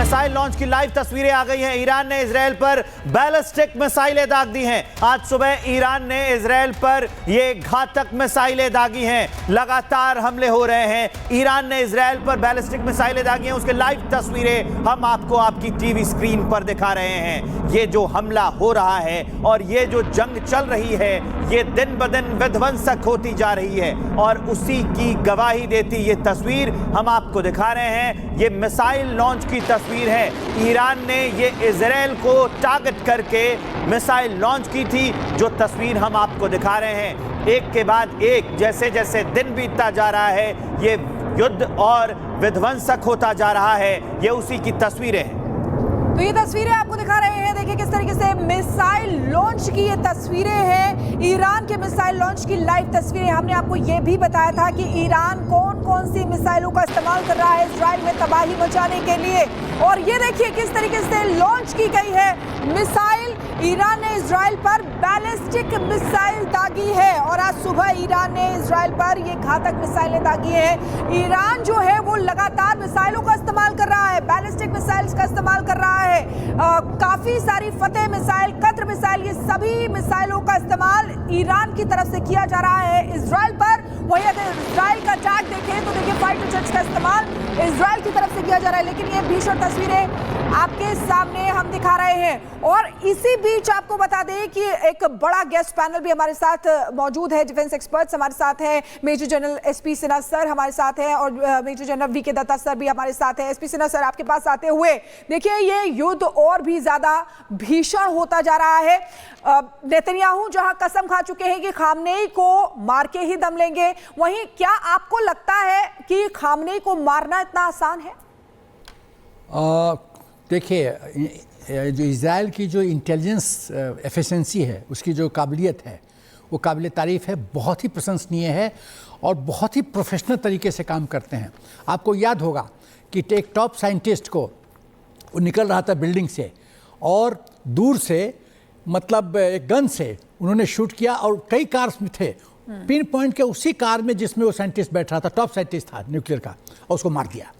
Missile launch की live तस्वीरें आ गई हैं। ईरान ने इजराइल पर बैलिस्टिक मिसाइलें दाग दी हैं। आज सुबह ईरान ने इजराइल पर ये घातक मिसाइलें दागी हैं। लगातार हमले हो रहे हैं। ईरान ने इजराइल पर बैलिस्टिक मिसाइलें दागी हैं, उसके लाइव तस्वीरें हम आपको आपकी टीवी स्क्रीन पर दिखा रहे हैं। ये जो हमला हो रहा है और ये जो जंग चल रही है, ये दिन ब दिन विध्वंसक होती जा रही है और उसी की गवाही देती ये तस्वीर हम आपको दिखा रहे हैं। ये मिसाइल लॉन्च की तस्वीर है। ईरान ने ये इजराइल को टारगेट करके मिसाइल लॉन्च की थी, जो तस्वीर हम आपको दिखा रहे हैं। एक के बाद एक जैसे जैसे दिन बीतता जा रहा है, ये युद्ध और विध्वंसक होता जा रहा है। ये उसी की तस्वीरें हैं। तो ये तस्वीरें आपको दिखा रहे हैं। देखिए किस तरीके से मिसाइल लॉन्च की ये तस्वीरें हैं। ईरान के मिसाइल लॉन्च की लाइव तस्वीरें। हमने आपको ये भी बताया था कि ईरान कौन कौन सी मिसाइलों का इस्तेमाल कर रहा है इजराइल में तबाही मचाने के लिए। और ये देखिए किस तरीके से लॉन्च की गई है मिसाइल। ईरान ने इजराइल पर बैलिस्टिक मिसाइल दागी है और आज सुबह ईरान ने इजराइल पर ये घातक मिसाइलें दागी हैं। ईरान जो है वो लगातार मिसाइलों का इस्तेमाल कर रहा है, बैलिस्टिक मिसाइल्स का इस्तेमाल कर रहा है। काफी सारी फतेह मिसाइल, कद्र मिसाइल, ये सभी मिसाइलों का इस्तेमाल ईरान की तरफ से किया जा रहा है इजराइल पर। वहीं अगर इजराइल का अटैक देखें तो देखिए फाइटर जेट्स का इस्तेमाल इजराइल की तरफ से किया जा रहा है। लेकिन ये भीषण तस्वीरें आपके सामने हम दिखा रहे हैं। और इसी बीच आपको बता दें कि एक बड़ा गेस्ट पैनल भी हमारे साथ मौजूद है। डिफेंस एक्सपर्ट्स हमारे साथ हैं। Major general SP Sinha sir हमारे साथ हैं और major general VK Datta sir भी हमारे साथ हैं। एसपी सिन्हा सर, आपके पास आते हुए देखिए ये युद्ध और भी ज्यादा भीषण होता जा रहा है। नेतन्याहू जहां कसम खा चुके हैं कि खामनेई को मार के ही दम लेंगे, वहीं क्या आपको लगता है कि खामनेई को मारना इतना आसान है? देखिए, जो इज़राइल की जो इंटेलिजेंस एफिशिएंसी है, उसकी जो काबिलियत है, वो काबिल तारीफ़ है, बहुत ही प्रशंसनीय है और बहुत ही प्रोफेशनल तरीके से काम करते हैं। आपको याद होगा कि एक टॉप साइंटिस्ट को वो निकल रहा था बिल्डिंग से और दूर से मतलब एक गन से उन्होंने शूट किया और कई कार्स में थे, पिन पॉइंट के उसी कार में जिसमें वो साइंटिस्ट बैठ रहा था, टॉप साइंटिस्ट था न्यूक्लियर का, और उसको मार दिया।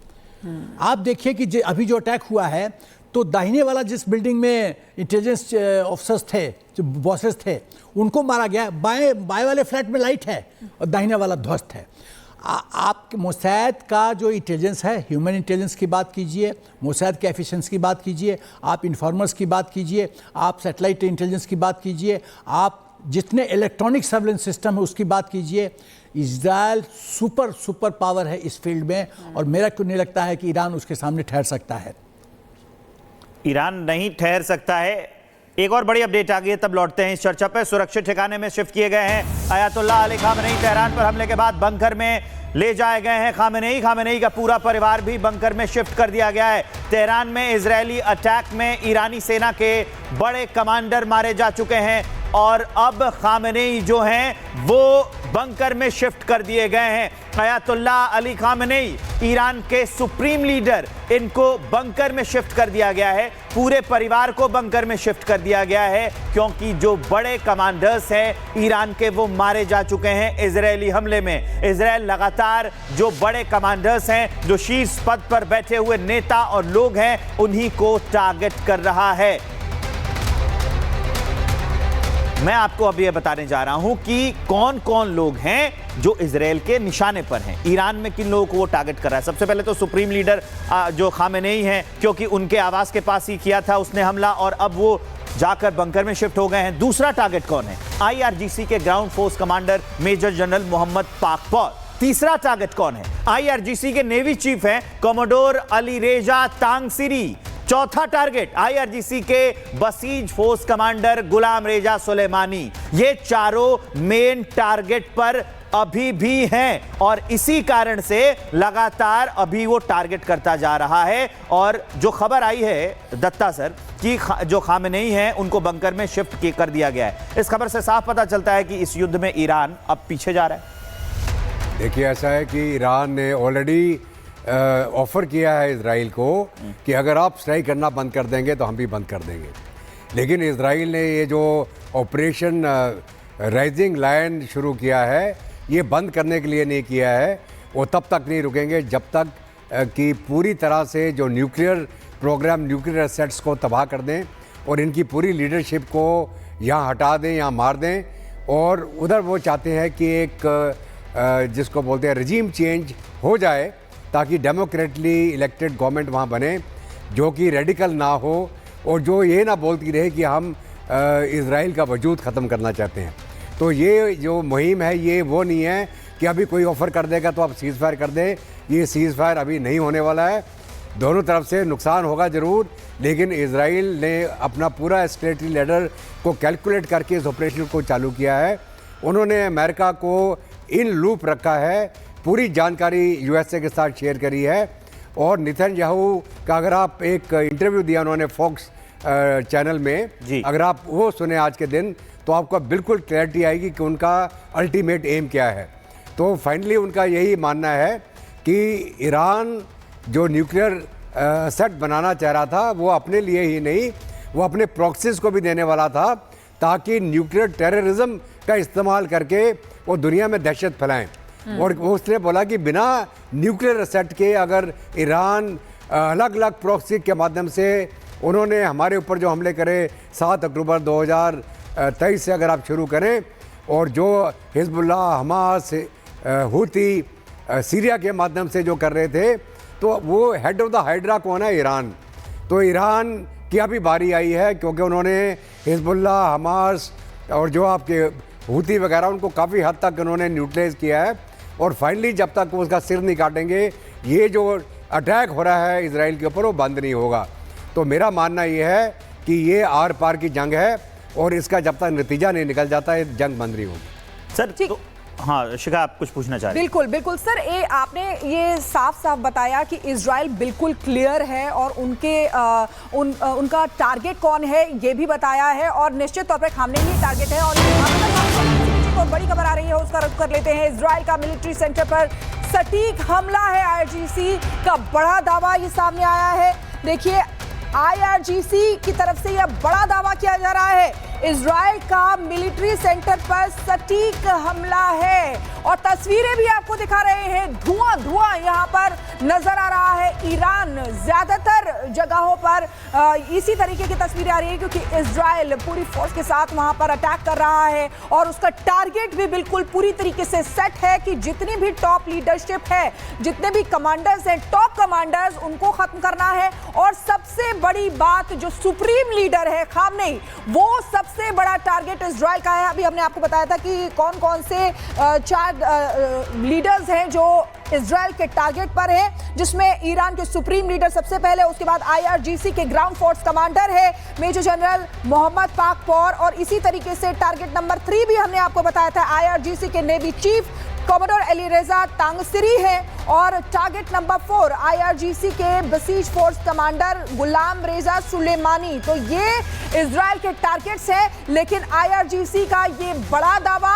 आप देखिए कि अभी जो अटैक हुआ है तो दाहिने वाला जिस बिल्डिंग में इंटेलिजेंस ऑफिसर्स थे, जो बॉसेस थे, उनको मारा गया। बाएं वाले फ्लैट में लाइट है और दाहिने वाला ध्वस्त है। आप मोसाद का जो इंटेलिजेंस है, ह्यूमन इंटेलिजेंस की बात कीजिए, मोसाद के एफिशिएंसी की बात कीजिए, आप इन्फॉर्मर्स की बात कीजिए, आप सैटेलाइट इंटेलिजेंस की बात कीजिए, आप जितने इलेक्ट्रॉनिक सर्वेलेंस सिस्टम है उसकी बात कीजिए। इजराइल सुपर पावर है इस फील्ड में और मेरा क्यों नहीं लगता है कि ईरान उसके सामने ठहर सकता है। ईरान नहीं ठहर सकता है। एक और बड़ी अपडेट आ गई है, तब लौटते हैं इस चर्चा पे। सुरक्षित ठिकाने में शिफ्ट किए गए हैं अयातुल्लाह अली खामेनेई। तेहरान पर हमले के बाद बंकर में ले जाए गए हैं खामेनेई का पूरा परिवार भी बंकर में शिफ्ट कर दिया गया है। तेहरान में इजरायली अटैक में ईरानी सेना के बड़े कमांडर मारे जा चुके हैं और अब खामेनेई जो हैं वो बंकर में शिफ्ट कर दिए गए हैं। अयातुल्लाह अली खामेनेई ईरान के सुप्रीम लीडर, इनको बंकर में शिफ्ट कर दिया गया है। पूरे परिवार को बंकर में शिफ्ट कर दिया गया है क्योंकि जो बड़े कमांडर्स हैं ईरान के, वो मारे जा चुके हैं इजरायली हमले में। इजरायल लगातार जो बड़े कमांडर्स हैं, जो शीर्ष पद पर बैठे हुए नेता और लोग हैं, उन्हीं को टारगेट कर रहा है। मैं आपको अब यह बताने जा रहा हूं कि कौन कौन लोग हैं जो इजरायल के निशाने पर हैं। ईरान में किन लोगों को वो टारगेट कर रहा है? सबसे पहले तो सुप्रीम लीडर जो खामेनेई हैं, क्योंकि उनके आवास के पास ही किया था उसने हमला और अब वो जाकर बंकर में शिफ्ट हो गए हैं। दूसरा टारगेट कौन है? IRGC के ground force commander major general Mohammad Pakpour. तीसरा टारगेट कौन है? IRGC के नेवी चीफ हैं कमोडोर अली रेजा तांगसिरी। चौथा टारगेट IRGC के Basij force commander Gholam Reza Soleimani. ये चारों मेन टारगेट पर अभी भी हैं और इसी कारण से लगातार अभी वो टारगेट करता जा रहा है। और जो खबर आई है दत्ता सर कि जो खामेनेई हैं उनको बंकर में शिफ्ट कर दिया गया है, इस खबर से साफ पता चलता है कि इस युद्ध में ईरान अब पीछे जा रहा है। देखिए, ऐसा है कि ईरान ने ऑलरेडी ऑफ़र किया है इजराइल को कि अगर आप स्ट्राइक करना बंद कर देंगे तो हम भी बंद कर देंगे। लेकिन इजराइल ने ये जो ऑपरेशन राइजिंग लायन शुरू किया है, ये बंद करने के लिए नहीं किया है। वो तब तक नहीं रुकेंगे जब तक कि पूरी तरह से जो न्यूक्लियर प्रोग्राम न्यूक्लियर एसेट्स को तबाह कर दें और इनकी पूरी लीडरशिप को यहाँ हटा दें या मार दें। और उधर वो चाहते हैं कि एक जिसको बोलते हैं रजीम चेंज हो जाए, ताकि डेमोक्रेटली इलेक्टेड गवर्नमेंट वहाँ बने जो कि रेडिकल ना हो और जो ये ना बोलती रहे कि हम इज़राइल का वजूद ख़त्म करना चाहते हैं। तो ये जो मुहिम है ये वो नहीं है कि अभी कोई ऑफ़र कर देगा तो आप सीज़ फायर कर दें। ये सीज़ फायर अभी नहीं होने वाला है। दोनों तरफ से नुकसान होगा ज़रूर, लेकिन इज़राइल ने अपना पूरा एस्केलेटरी लैडर को कैलकुलेट करके इस ऑपरेशन को चालू किया है। उन्होंने अमेरिका को इन लूप रखा है, पूरी जानकारी यूएसए के साथ शेयर करी है। और नेतन्याहू का अगर आप एक इंटरव्यू दिया उन्होंने फॉक्स चैनल में, अगर आप वो सुने आज के दिन, तो आपको बिल्कुल क्लैरिटी आएगी कि उनका अल्टीमेट एम क्या है। तो फाइनली उनका यही मानना है कि ईरान जो न्यूक्लियर सेट बनाना चाह रहा था वो अपने लिए ही नहीं, वो अपने प्रॉक्सीज को भी देने वाला था, ताकि न्यूक्लियर टेररिज्म का इस्तेमाल करके वो दुनिया में दहशत फैलाएं। और उसने बोला कि बिना न्यूक्लियर सेट के अगर ईरान अलग अलग प्रॉक्सी के माध्यम से उन्होंने हमारे ऊपर जो हमले करे 7 अक्टूबर 2023 से अगर आप शुरू करें, और जो हिजबुल्लाह, हमास, हूती सीरिया के माध्यम से जो कर रहे थे, तो वो हेड ऑफ द हाइड्रा कौन है? ईरान। तो ईरान की अभी बारी आई है, क्योंकि उन्होंने हिजबुल्लाह, हमास और जो आपके हूती वगैरह उनको काफ़ी हद तक उन्होंने न्यूट्रलाइज किया है। और फाइनली जब तक वो उसका सिर नहीं काटेंगे, ये जो अटैक हो रहा है इजराइल के ऊपर वो बंद नहीं होगा। तो मेरा मानना ये है कि ये आर पार की जंग है और इसका जब तक नतीजा नहीं निकल जाता ये जंग बंद नहीं होगी। सर तो, हाँ शिखा आप कुछ पूछना चाह रहे हैं? बिल्कुल बिल्कुल सर, आपने ये साफ साफ बताया कि इजराइल बिल्कुल क्लियर है और उनका टारगेट कौन है ये भी बताया है, और निश्चित तौर पर खामनेई ही टारगेट है। और बड़ी खबर आ रही है उसका रुख कर लेते हैं। इजराइल का मिलिट्री सेंटर पर सटीक हमला है, IRGC का बड़ा दावा ये सामने आया है। देखिए IRGC की तरफ से यह बड़ा दावा किया जा रहा है, इजराइल का मिलिट्री सेंटर पर सटीक हमला है। और तस्वीरें भी आपको दिखा रहे हैं, धुआं धुआं यहां पर नजर आ रहा है। ईरान ज्यादातर जगहों पर इसी तरीके की तस्वीरें आ रही है, क्योंकि इजराइल पूरी फोर्स के साथ वहां पर अटैक कर रहा है और उसका टारगेट भी बिल्कुल पूरी तरीके से सेट है कि जितनी भी टॉप लीडरशिप है, जितने भी कमांडर्स हैं, टॉप कमांडर्स, उनको खत्म करना है। और सबसे बड़ी बात, जो सुप्रीम लीडर है खामनेई, वो सबसे बड़ा टारगेट इजराइल का है। अभी हमने आपको बताया था कि कौन कौन से 4 लीडर्स हैं जो इजराइल के टारगेट पर हैं, जिसमें ईरान के सुप्रीम लीडर सबसे पहले, उसके बाद IRGC के ग्राउंड फोर्स कमांडर है मेजर जनरल मोहम्मद पाकपोर, और इसी तरीके से टारगेट नंबर 3 भी हमने आपको बताया था IRGC के नेवी चीफ कमोडोर अलीरेजा तांगसिरी है, और टारगेट नंबर 4 IRGC के Basij force commander Gholam Reza Sulemani. तो ये इजराइल के टारगेट्स हैं, लेकिन IRGC का ये बड़ा दावा